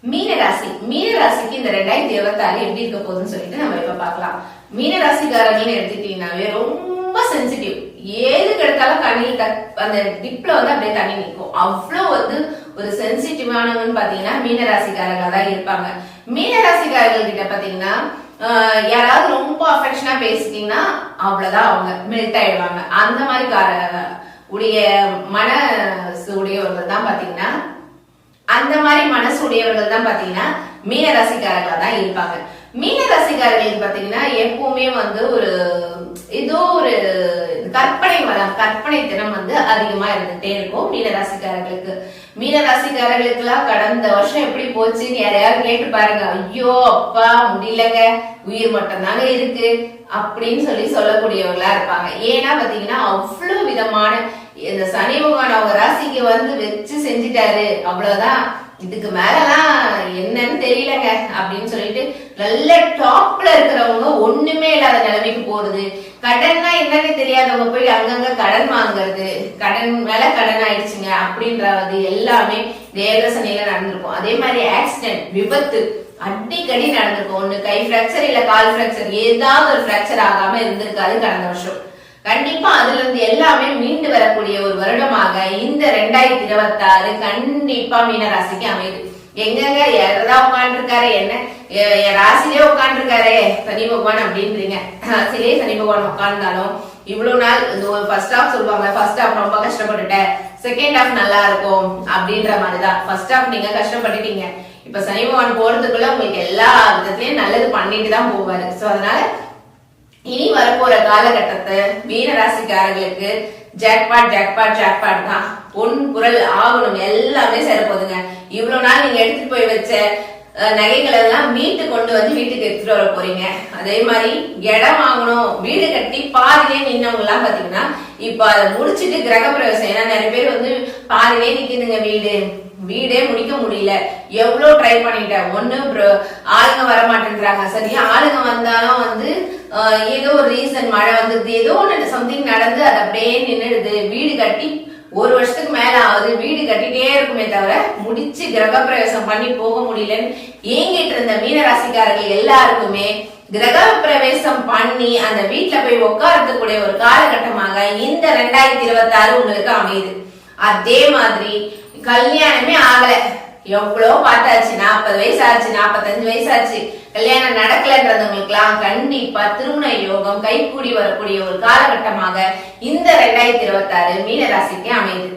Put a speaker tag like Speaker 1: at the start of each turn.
Speaker 1: மீனராசிக்கு இந்த 2026 எப்படி இருக்க போகுதுன்னு சொல்லிட்டு நம்ம இப்ப பாக்கலாம். மீனராசிக்காரங்கன்னு எடுத்துக்கிட்டீங்கன்னாவே ரொம்ப சென்சிட்டிவ். ஏதுக்கு எடுத்தாலும் கண்ணில் அந்த டிப்ல அப்படியே தண்ணி நிற்கும். அவ்வளவு ஒரு சென்சிட்டிவானவன்னு பாத்தீங்கன்னா மீனராசிக்காரங்களா தான் இருப்பாங்க. மீனராசிக்காரர்கள் கிட்ட பாத்தீங்கன்னா யாராவது ரொம்ப அஃபெக்ஷனா பேசிட்டீங்கன்னா அவ்வளவுதான், அவங்க மெல்ட் ஆயிடுவாங்க. அந்த மாதிரி உடைய மனசு உடையவர்கள் தான் பாத்தீங்கன்னா மீனராசிக்காரர்களா தான் இருப்பாங்க. மீனராசிக்காரர்களுக்கு பாத்தீங்கன்னா எப்பவுமே ஏதோ ஒரு கற்பனை தினம் அதிகமா இருந்துட்டே இருக்கும் மீனராசிக்காரர்களுக்கு எல்லாம் கடந்த வருஷம் எப்படி போச்சுன்னு யாரையாவது கேட்டு பாருங்க. ஐயோ அப்பா முடியலங்க, உயிர் மட்டும் தாங்க இருக்கு அப்படின்னு சொல்லக்கூடியவர்களா இருப்பாங்க. ஏன்னா பாத்தீங்கன்னா அவ்வளவு விதமான இந்த சனி பகவான் அவங்க ராசிக்கு வச்சு செஞ்சுட்டாரு, அவ்வளவுதான், இதுக்கு மேலலாம் என்னன்னு தெரியலங்க அப்படின்னு சொல்லிட்டு நல்ல டாப்ல இருக்கிறவங்க ஒண்ணுமே இல்லாத நிலைமைக்கு போறது. கடன்னா என்னன்னு தெரியாதவங்க போய் அங்கங்க கடன் வாங்குறது, கடன் மேல கடன் ஆயிடுச்சுங்க அப்படின்றது எல்லாமே தேவசனையில நடந்திருக்கும். அதே மாதிரி ஆக்சிடென்ட், விபத்து அடிக்கடி நடந்திருக்கும். ஒண்ணு கை பிராக்சர் இல்ல கால் பிராக்சர், ஏதாவது ஒரு பிராக்சர் ஆகாம இருந்திருக்காது கடந்த வருஷம். கண்டிப்பா அதுல இருந்து எல்லாமே மீண்டு வரக்கூடிய ஒரு வருடமாக இந்த 2026 கண்டிப்பா மீனராசிக்கு அமையுது. எங்கங்க யாரதா உட்காந்துருக்காரு, என்ன ராசிலே உட்காந்துருக்காரு சனி பகவான் அப்படின்றீங்க. ராசிலே சனி பகவான் உட்கார்ந்தாலும் இவ்வளவு நாள் இந்த ஒரு ஃபர்ஸ்ட் ஹாஃப் சொல்லுவாங்க, ஃபர்ஸ்ட் ஹாஃப் ரொம்ப கஷ்டப்பட்டுட்டேன், செகண்ட் ஹாஃப் நல்லா இருக்கும் அப்படின்ற மாதிரிதான். ஃபர்ஸ்ட் ஹாஃப் நீங்க கஷ்டப்பட்டுட்டீங்க, இப்ப சனி பகவான் போறதுக்குள்ள உங்களுக்கு எல்லா விதத்திலயும் நல்லது பண்ணிட்டு தான் போவாரு. சோ அதனால இனி வரப்போற காலகட்டத்தை மீனராசிக்காரர்களுக்கு ஜாக்பாட் தான். பொன் குரல் ஆகணும், எல்லாமே சேரப்போகுதுங்க. இவ்வளவு நாள் நீங்க எடுத்துட்டு போய் வச்ச நகைகள் எல்லாம் மீட்டு கொண்டு வீட்டுக்கு எடுத்துட்டு வர போறீங்க. அதே மாதிரி இடம் வாங்கணும், வீடு கட்டி பாதிலே நின்னவங்க எல்லாம் பாத்தீங்கன்னா இப்ப அதை முடிச்சுட்டு கிரக பிரவேசம். ஏன்னா நிறைய பேர் பாதிலே நிக்குதுங்க, வீடே முடிக்க முடியல. எவ்வளவு ட்ரை பண்ணிட்டேன், ஒண்ணு ஆளுங்க வர மாட்டேன்றாங்க, சரியா ஆளுங்க வந்தாலும் ஏதோ ஒரு ரீசன், மழை வந்தது, ஏதோ ஒண்ணு சம்திங் நடந்து அது அப்படியே நின்னுடுது. வீடு கட்டி ஒரு வருஷத்துக்கு மேல ஆகுது, வீடு கட்டிட்டே இருக்குமே தவிர முடிச்சு கிரக பிரவேசம் பண்ணி போக முடியலன்னு ஏங்கிட்டு இருந்த மீனராசிக்காரர்கள் எல்லாருக்குமே கிரக பிரவேசம் பண்ணி அந்த வீட்டுல போய் உட்காரத்துக்கூடிய ஒரு காலகட்டமாக இந்த 2026 உங்களுக்கு அமையுது. அதே மாதிரி கல்யாணமே ஆகல, எவ்வளவு பார்த்தாச்சு, 40 வயசு ஆச்சு, 45 வயசு ஆச்சு, கல்யாணம் நடக்கலன்றவங்களுக்கு எல்லாம் கண்டிப்பா திருமண யோகம் கைகூடி வரக்கூடிய ஒரு காலகட்டமாக இந்த 2026 மீனராசிக்கு அமையுது.